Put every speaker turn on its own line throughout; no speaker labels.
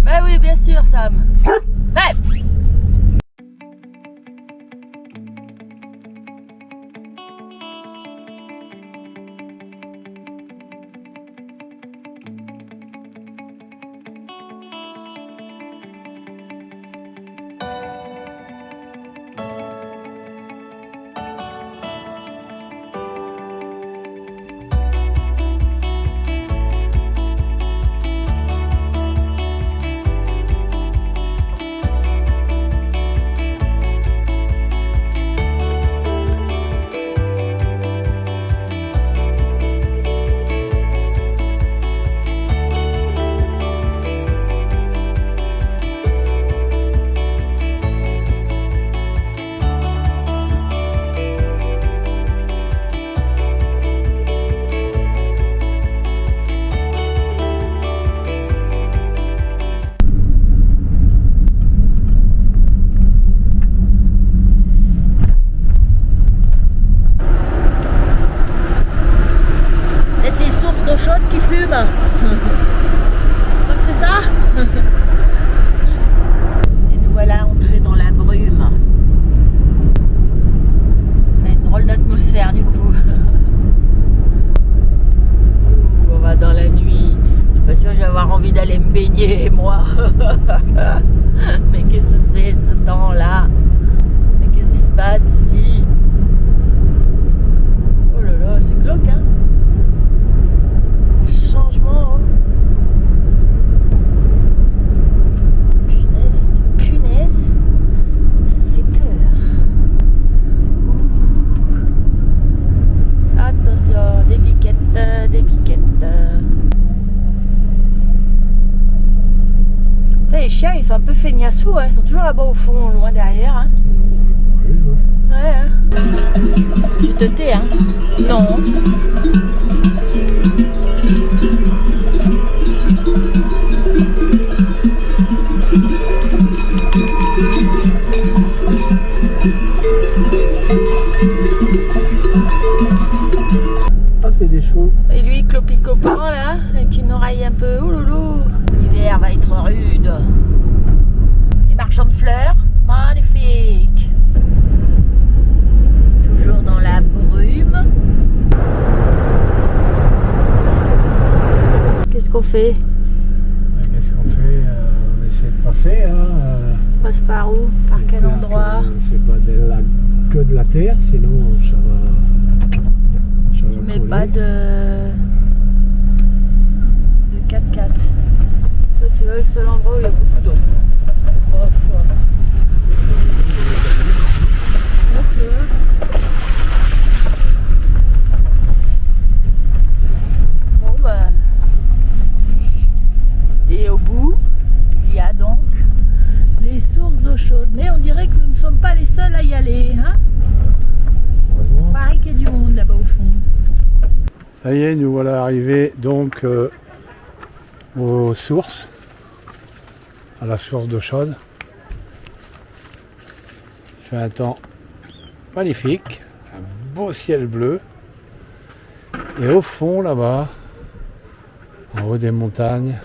Bah oui, bien sûr, Sam. Ouais. Chaude qui fume. Donc c'est ça. Et nous voilà entrés dans la brume. Ça fait une drôle d'atmosphère du coup. On va dans la nuit. Je suis pas sûre que je vais avoir envie d'aller me baigner moi. Mais qu'est-ce que c'est ce temps-là? Mais qu'est-ce qui se passe ici? Oh là là, c'est glauque hein. Changement. Punaise de punaise. Ça fait peur. Ouh. Attention, des biquettes, des biquettes. Les chiens, ils sont un peu feignassous, hein. Ils sont toujours là-bas au fond, loin derrière. Hein. Ouais, hein. Tu te tais, hein. Non.
Ah, c'est des chevaux.
Et lui, clopicopan là, avec une oreille un peu. Oh loulou. L'hiver va être rude. Les marchands de fleurs, magnifique. Toujours dans la brume. Qu'est-ce qu'on fait?
Qu'est-ce qu'on fait? On essaie de passer. Hein,
on passe par où? Par quel endroit?
C'est pas que de la terre, sinon ça va.
Tu mets pas de 4x4. Toi, tu veux le seul endroit où il y a beaucoup d'eau. Bon, bah. Et au bout, il y a donc les sources d'eau chaude. Mais on dirait que nous ne sommes pas les seuls à y aller. Hein? Il paraît qu'il y a du monde là-bas au fond.
Ça y est, nous voilà arrivés donc aux sources, à la source d'eau chaude. Il fait un temps magnifique, un beau ciel bleu. Et au fond là-bas, en haut des montagnes,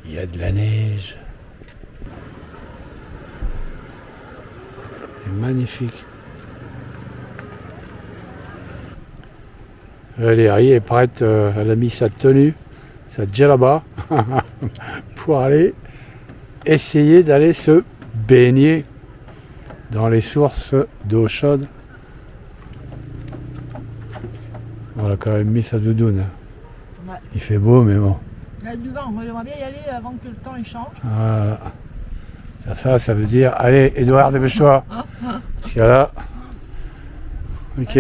il y a de la neige. C'est magnifique. Valérie est prête, elle a mis sa tenue, sa djellaba, pour aller essayer d'aller se baigner dans les sources d'eau chaude. On a quand même mis sa doudoune.
Ouais.
Il fait beau, mais bon.
Il y a du vent, moi j'aimerais bien y aller avant que le temps il change.
Voilà. Ça veut dire, allez, Edouard, dépêche-toi. Parce que là, ok.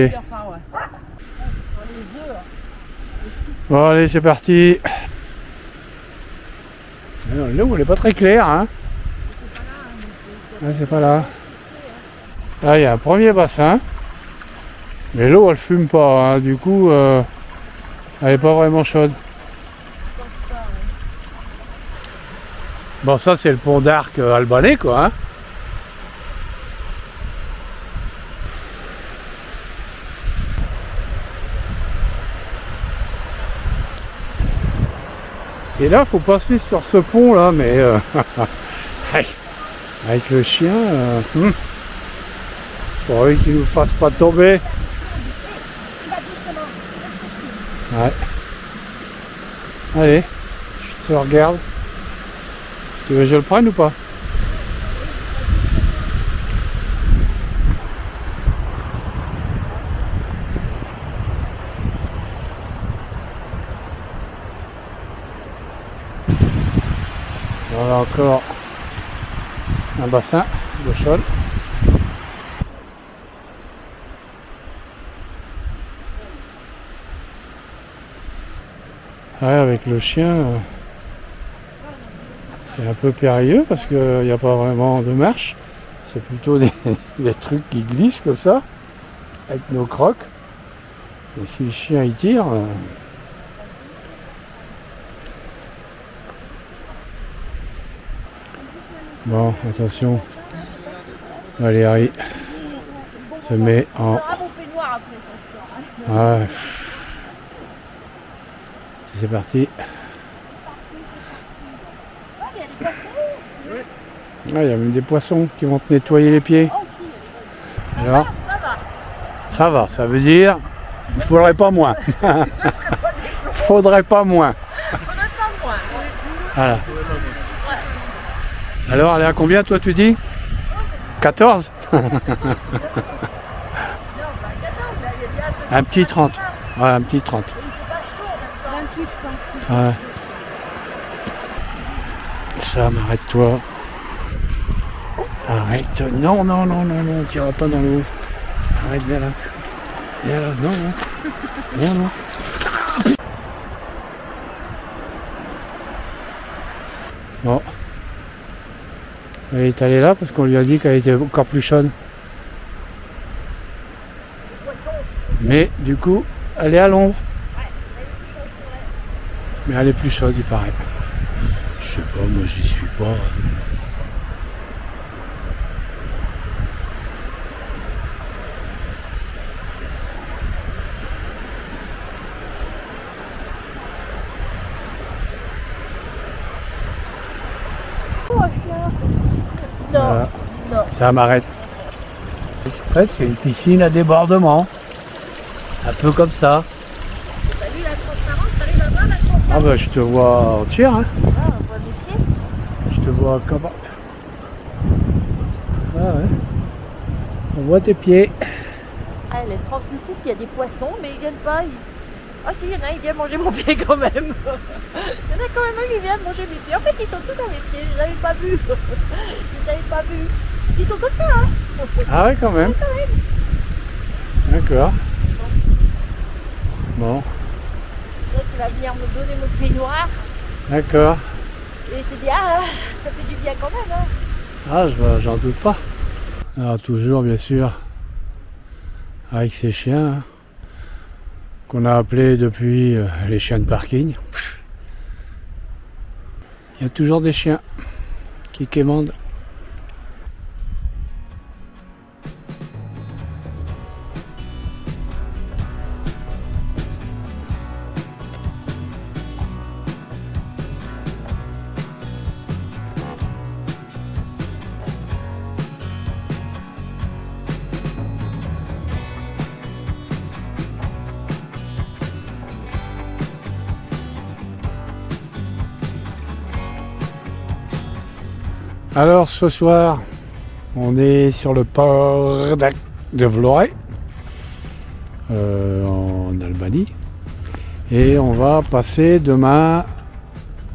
Bon, allez, c'est parti. L'eau, elle n'est pas très claire, hein. C'est pas là. Là, il y a un premier bassin. Mais l'eau, elle fume pas, hein. Du coup, elle n'est pas vraiment chaude. Bon, ça, c'est le pont d'Arc albanais, quoi, hein. Et là, faut passer sur ce pont là, mais avec le chien, faudrait qu'il nous fasse pas tomber. Ouais. Allez, je te regarde. Tu veux que je le prenne ou pas? Voilà encore un bassin d'eau chaude. Ouais, avec le chien, c'est un peu périlleux parce qu'il n'y a pas vraiment de marche. C'est plutôt des trucs qui glissent comme ça, avec nos crocs. Et si le chien il tire... Bon, attention, Valérie se met en... Ouais. C'est parti. Il y a même des poissons qui vont te nettoyer les pieds. Alors, ça va, ça veut dire il faudrait pas moins. Faudrait pas moins. Voilà. Alors, elle est à combien, toi, tu dis? 14. Un petit 30. Ouais, un petit 30.
28, je pense.
Ouais. Ça, arrête-toi. Arrête. Non, non, non, non, non, tu iras pas dans l'eau. Arrête, viens là. Viens là, non, non. Non, non. Bon. Elle est allée là parce qu'on lui a dit qu'elle était encore plus chaude. Mais du coup, elle est à l'ombre. Mais elle est plus chaude, il paraît. Je sais pas, moi j'y suis pas. Voilà.
Non.
Ça m'arrête. C'est une piscine à débordement. Un peu comme ça.
T'as vu la transparence? T'arrives à voir la transparence?
Ah bah je te vois entière, hein.
Ah, on voit mes pieds.
Je te vois comme... Ah ouais. On voit tes pieds.
Ah, elle est translucide, il y a des poissons, mais ils viennent pas. Ah si, il y en a, ils viennent manger mon pied quand même. Il y en a quand même un qui vient manger mes pieds. En fait, ils sont tous à mes pieds, je les avais pas vus. Je les avais pas vus. Ils sont comme ça, hein.
Ah ouais, quand même. D'accord. Bon,
Là, tu vas venir me donner mon pied noir.
d'accord.
Et il s'est dit, ah, ça fait du bien quand même, hein.
Ah, j'en doute pas. Alors toujours, bien sûr, avec ces chiens, hein, qu'on a appelés depuis les chiens de parking. Il y a toujours des chiens qui quémandent. Alors ce soir, on est sur le port de Vlorë, en Albanie, et on va passer demain.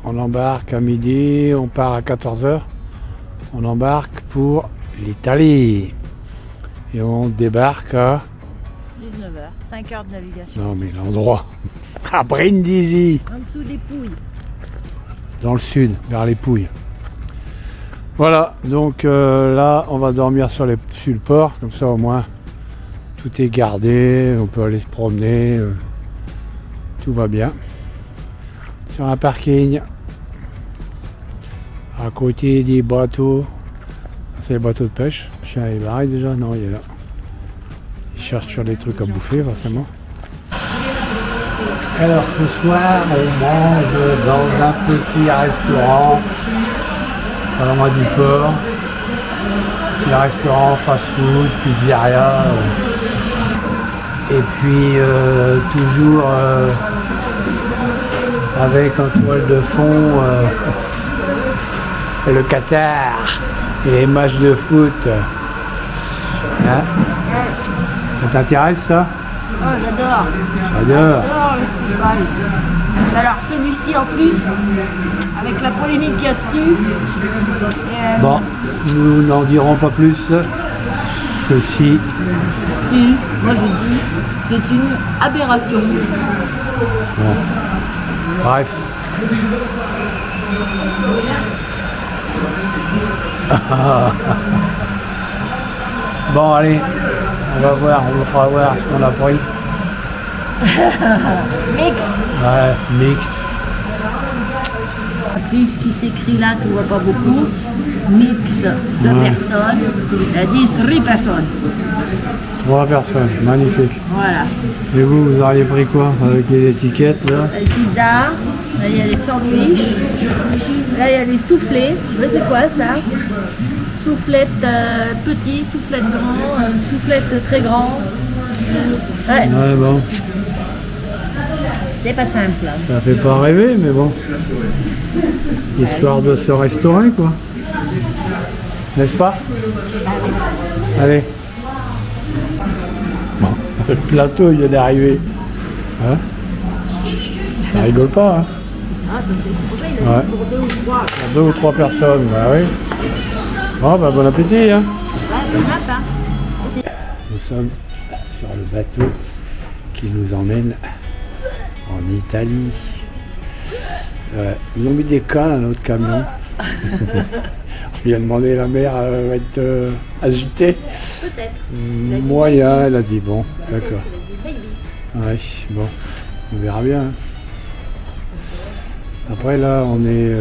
On embarque à midi, on part à 14h, on embarque pour l'Italie, et on débarque à...
19h, 5 heures de navigation.
Non mais l'endroit, à Brindisi,
En dessous des Pouilles.
dans le sud, vers les Pouilles. Voilà, donc là on va dormir sur le port, comme ça au moins tout est gardé, on peut aller se promener, tout va bien. Sur un parking, à côté des bateaux, c'est les bateaux de pêche. Le chien est barré déjà, non il est là. Il cherche sur les trucs à bouffer forcément. Alors ce soir, on mange dans un petit restaurant, pas loin du port. Petit restaurant, fast-food, pizzeria. Et puis toujours avec en toile de fond le Qatar et les matchs de foot. Hein? Ça t'intéresse ça?
Oh, j'adore.
J'adore.
J'adore le football. Alors celui-ci en plus, avec la polémique qu'il y a dessus.
Bon, nous n'en dirons pas plus. Ceci.
Si, moi je dis, c'est une aberration.
Bon. Bref. Bon, allez, on va voir, on vous fera voir ce qu'on a pris.
Mix.
Ouais, mixte.
Puis ce qui s'écrit là, tu vois pas beaucoup. Mix de personnes. Elle dit 3 personnes.
3 personnes, magnifique.
Voilà.
Et vous, vous auriez pris quoi avec les étiquettes là?
Les pizzas, là il y a les sandwichs, là il y a les soufflets. Je sais c'est quoi ça? Soufflette petit, soufflette grand, soufflette très grand. Ouais,
Ouais, bon,
c'est pas simple.
ça fait pas rêver, mais bon. Histoire de se restaurer, quoi. N'est-ce pas? Allez. Bon, le plateau, il vient d'arriver. Hein? Ça rigole pas, hein?
Ah, c'est pour ça qu'il a
Ouais.
dit pour 2 ou 3.
Pour 2 ou 3 personnes, bah oui. Bon, bah bon appétit, hein?
Ouais, c'est matin.
Nous sommes sur le bateau qui nous emmène en Italie. Ils ont mis des cales à notre camion. Je lui ai demandé, la mer va être agitée.
Peut-être.
Moyen, elle a dit bon, d'accord. Ouais, bon, on verra bien. Hein. Après là, on est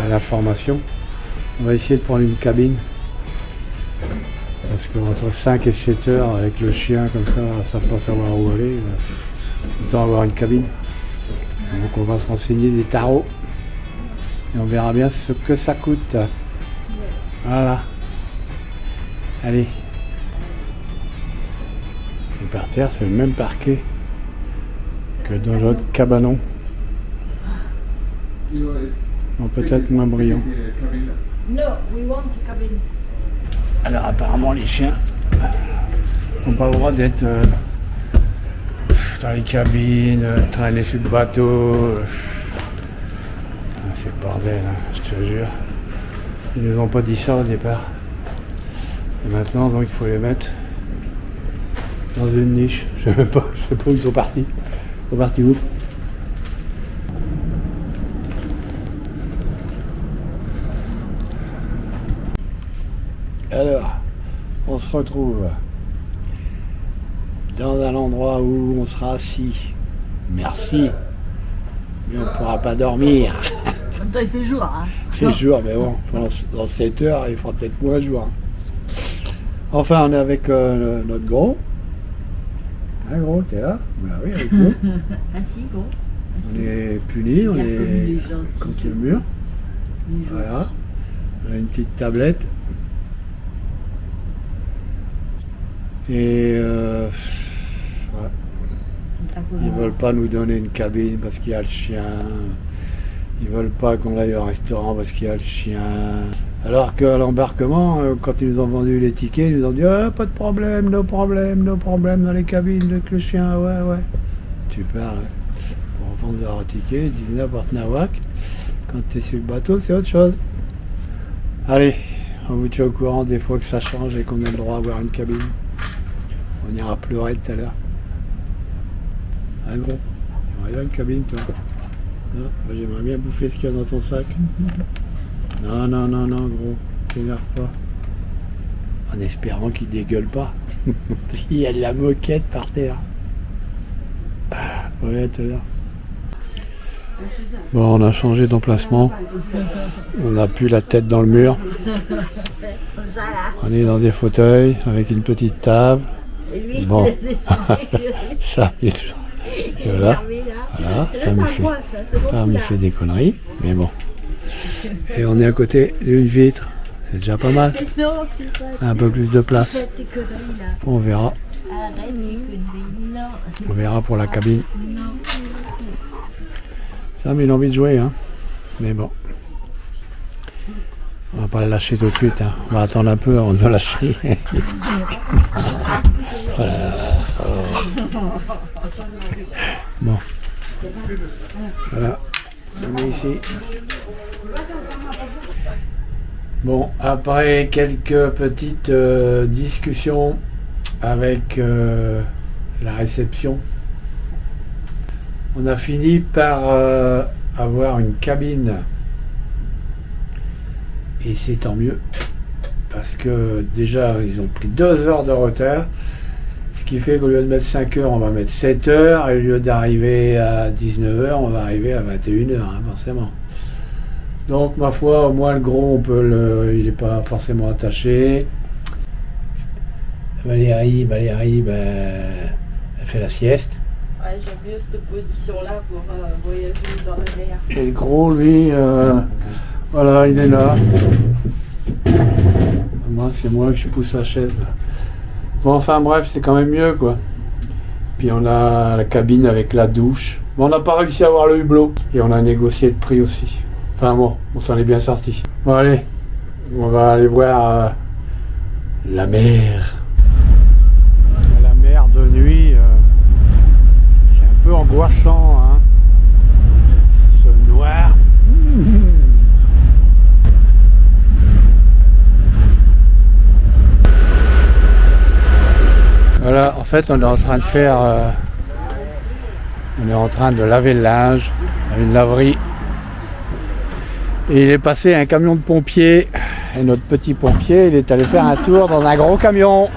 à la formation. On va essayer de prendre une cabine. Parce qu'entre 5 et 7 heures, avec le chien comme ça, sans pas savoir où aller, autant avoir une cabine. Donc on va se renseigner des tarots. Et on verra bien ce que ça coûte. Voilà. Allez. Le parterre, c'est le même parquet que dans l'autre cabanon. Bon, peut-être moins brillant.
No, we want a cabin.
Alors apparemment les chiens n'ont pas le droit d'être dans les cabines, traîner sur le bateau. C'est le bordel, hein, je te jure. Ils nous ont pas dit ça au départ. Et maintenant donc il faut les mettre dans une niche. Je sais pas où ils sont partis. Ils sont partis où? Alors, on se retrouve dans un endroit où on sera assis. Merci. Mais on ne pourra pas dormir.
En même temps, il fait jour. Hein.
Il fait jour, mais bon, dans 7 heures, il fera peut-être moins jour. Enfin, on est avec notre gros. Hein, gros, t'es là? Bah oui, avec nous.
Ainsi, gros.
On est punis, on
Il y a comme les
est
gentils,
contre le mur.
Les jours.
Voilà. On a une petite tablette. Et ouais. Ils veulent pas nous donner une cabine parce qu'il y a le chien. Ils veulent pas qu'on aille au restaurant parce qu'il y a le chien. Alors qu'à l'embarquement, quand ils nous ont vendu les tickets, ils nous ont dit pas de problème, no problème dans les cabines avec le chien, ouais. Super, hein. Pour vendre leur ticket, 19 porte Nawak. Quand tu es sur le bateau, c'est autre chose. Allez, on vous tient au courant des fois que ça change et qu'on a le droit d'avoir une cabine. On ira pleurer tout à l'heure. Ah bon, j'aimerais bien une cabine, toi. Non, moi, j'aimerais bien bouffer ce qu'il y a dans ton sac. Non, gros, t'énerve pas. En espérant qu'il dégueule pas. Il y a de la moquette par terre. Ouais, tout à l'heure. Bon, on a changé d'emplacement. On n'a plus la tête dans le mur.
Comme ça, là.
On est dans des fauteuils avec une petite table.
Et lui,
Bon.
il a décidé
Ça, il est toujours.
qu'il est
Voilà.
énervé, là.
Voilà, ça me fait des conneries, mais bon. Et on est à côté d'une vitre, c'est déjà pas mal.
Non, c'est pas.
Un peu plus de place.
Arrête tes conneries là.
On verra.
Arrête tes conneries. Non.
On verra pour la cabine.
Non.
Ça, mais il a envie de jouer, hein. Mais bon. On va pas le lâcher tout de suite, hein. On va attendre un peu avant de le lâcher. Bon. Voilà. On est ici. Bon, après quelques petites discussions avec la réception, on a fini par avoir une cabine. Et c'est tant mieux. Parce que déjà, ils ont pris 2 heures de retard. Ce qui fait qu'au lieu de mettre 5 heures, on va mettre 7 heures. Et au lieu d'arriver à 19 heures, on va arriver à 21 heures, hein, forcément. Donc, ma foi, au moins le gros, il n'est pas forcément attaché. Valérie, elle fait la sieste.
Ouais, j'aime mieux cette position-là pour voyager dans la mer.
Et le gros, lui, voilà, il est là. Moi, c'est moi que je pousse la chaise, là. Bon, enfin bref, c'est quand même mieux, quoi. Puis on a la cabine avec la douche. Bon, on n'a pas réussi à avoir le hublot. Et on a négocié le prix aussi. Enfin bon, on s'en est bien sorti. Bon, allez, on va aller voir la mer. La mer de nuit, c'est un peu angoissant, hein. Ce noir. Voilà, en fait, on est en train de faire, on est en train de laver le linge à une laverie. Et il est passé un camion de pompiers. Et notre petit pompier, il est allé faire un tour dans un gros camion.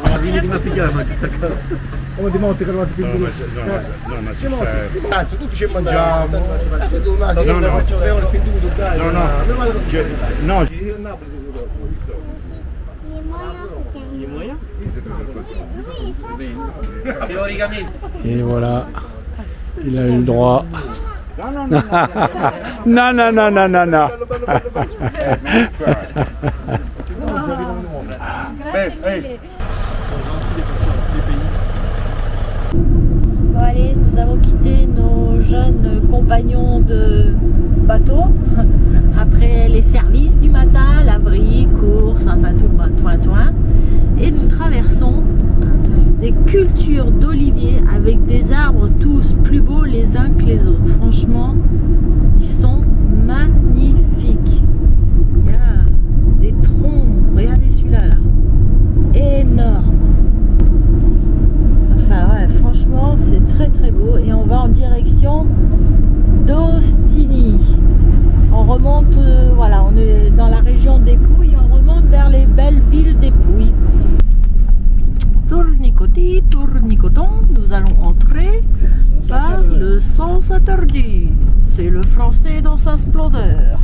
Anzi, tu ci mangiamo. No.
Et voilà, il a eu le droit. Non, non, non, non, non, non.
Bon allez, nous avons quitté nos jeunes compagnons de bateau après les services du matin, laverie, course, enfin tout le toin-toin. Et nous traversons des cultures d'oliviers avec des arbres tous plus beaux les uns que les autres. Franchement, ils sont magnifiques. Il y a des troncs, regardez celui-là là, énorme. Enfin ouais, franchement c'est très très beau et on va en direction d'Ostini. On remonte, voilà, on est dans la région des Pouilles, on remonte vers les belles villes des Pouilles. Tournicoti, tournicoton, nous allons entrer par le sens interdit. C'est le français dans sa splendeur.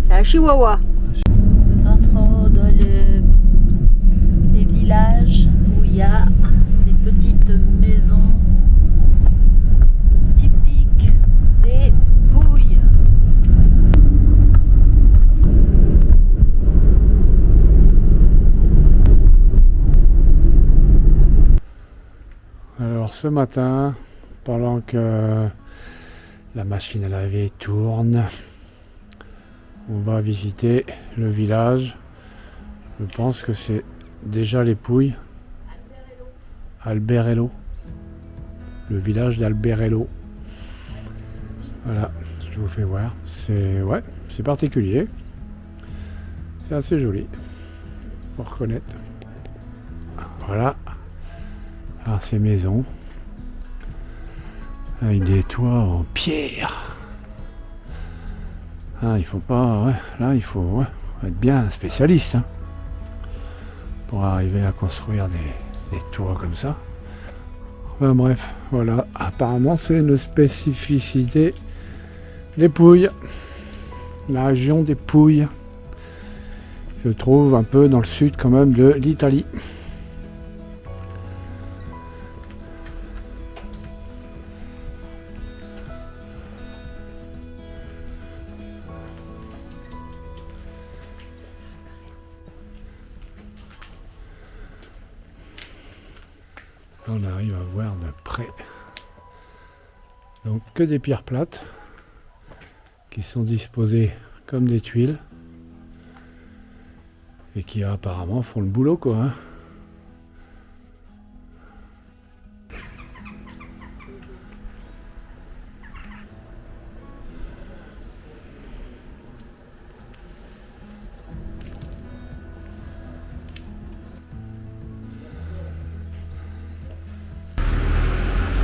C'est un chihuahua. Nous entrons dans les villages où il y a ces petites maisons typiques des Pouilles.
Alors ce matin, pendant que la machine à laver tourne, on va visiter le village. Je pense que c'est déjà les Pouilles. Alberello. Le village d'Alberello. Voilà, je vous fais voir. C'est particulier. C'est assez joli. Faut reconnaître. Voilà. Alors ces maisons avec des toits en pierre. Ah, il faut pas, là il faut être bien spécialiste, hein, pour arriver à construire des toits comme ça. Enfin, bref, voilà, apparemment c'est une spécificité des Pouilles, la région des Pouilles se trouve un peu dans le sud quand même de l'Italie. on arrive à voir de près. Donc que des pierres plates qui sont disposées comme des tuiles et qui apparemment font le boulot quoi. Hein.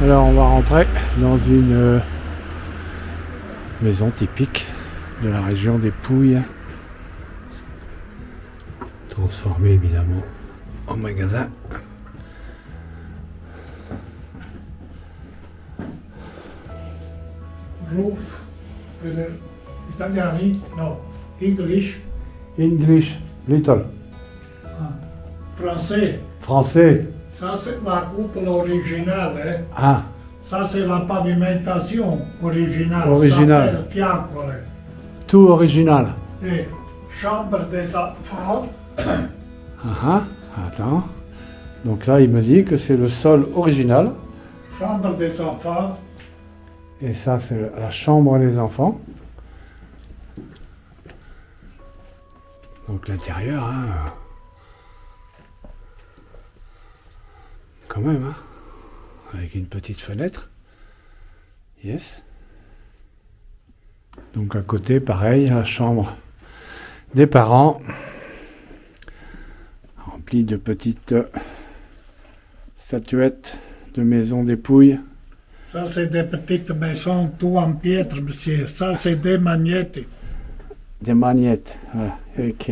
Alors on va rentrer dans une maison typique de la région des Pouilles, transformée évidemment en magasin.
Roof, Italiani, no, English,
English, little.
français.
Français.
Ça c'est la couple originale, hein.
Ah,
Ça c'est la pavimentation originale.
Originale.
Ça s'appelle Piacole.
tout original.
Et chambre des enfants,
Ah, attends. Donc là, il me dit que c'est le sol original.
chambre des enfants,
Et ça, c'est la chambre des enfants. Donc l'intérieur, hein, quand même, hein, avec une petite fenêtre. Yes. Donc à côté, pareil, la chambre des parents, remplie de petites statuettes de maisons des Pouilles.
ça c'est des petites maisons tout en pierre, monsieur. Ça c'est des magnettes.
Des magnettes, voilà, ok.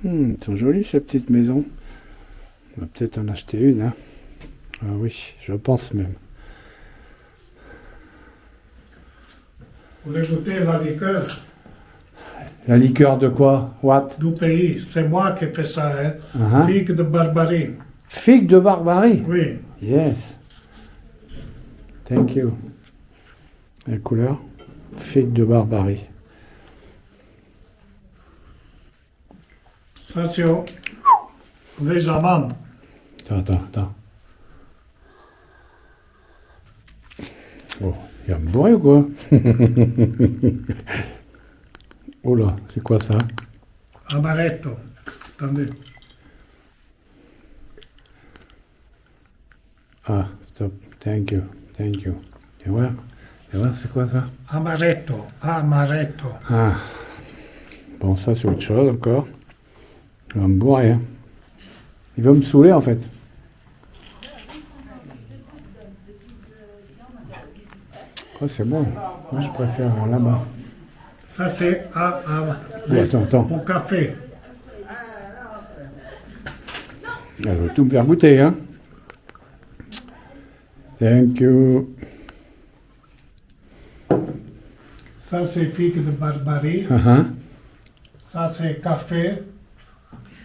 Elles sont jolies ces petites maisons. On va peut-être en acheter une, hein. Ah oui, je pense même.
Vous voulez goûter la liqueur
La liqueur de quoi? What?
du pays? C'est moi qui fais ça, hein.
Uh-huh.
Figue de Barbarie.
Figue de Barbarie.
Oui.
Yes. Thank you. La couleur? Figue de Barbarie.
Attention. Les amandes.
Attends. Oh, il va me bourrer ou quoi? Oh là, c'est quoi ça?
Amaretto. Attendez.
Ah, stop. Thank you. Tu vois, c'est quoi ça?
Amaretto.
Ah. Bon, ça c'est autre chose encore. Il va me bourrer. Hein. Il va me saouler en fait. Oh, c'est bon. Moi je préfère là-bas.
Ça c'est
Oh, attends.
au café.
Elle va tout me faire goûter, hein. Thank you.
Ça c'est figue de Barbarie.
Uh-huh.
Ça c'est café.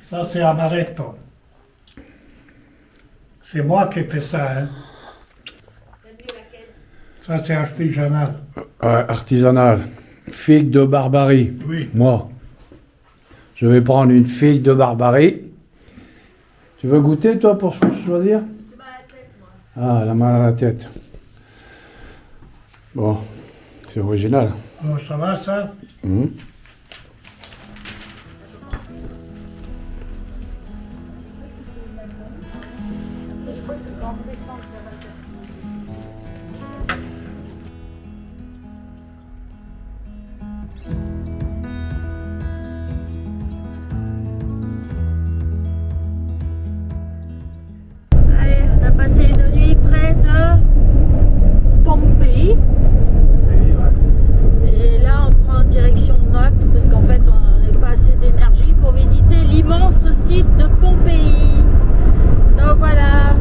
Ça c'est amaretto. C'est moi qui fais ça, hein. Ça c'est artisanal.
Artisanal. Figue de Barbarie.
Oui.
Moi, je vais prendre une figue de Barbarie. Tu veux goûter, toi, pour choisir? Ah, la main à la tête. Bon, c'est original.
Oh, ça va ça?
Mhm.
Allez, on a passé une nuit près de Pompéi. Et là, on prend en direction Naples parce qu'en fait, on n'a pas assez d'énergie pour visiter l'immense site de Pompéi. Donc voilà.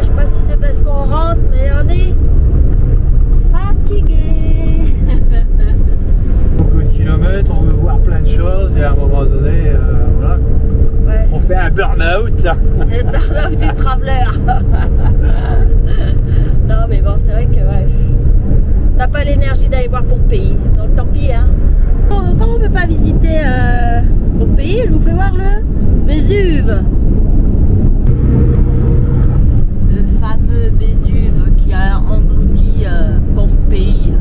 Je sais pas si c'est parce qu'on rentre, mais on est fatigué.
Beaucoup de kilomètres, on veut voir plein de choses et à un moment donné, voilà,
Ouais.
on fait un burn-out.
Et le burn-out du traveler. Non, mais bon, c'est vrai que ouais, on n'a pas l'énergie d'aller voir Pompéi. Donc tant pis, hein. Quand on ne peut pas visiter Pompéi, je vous fais voir le Vésuve.
fameux Vésuve qui a englouti Pompéi.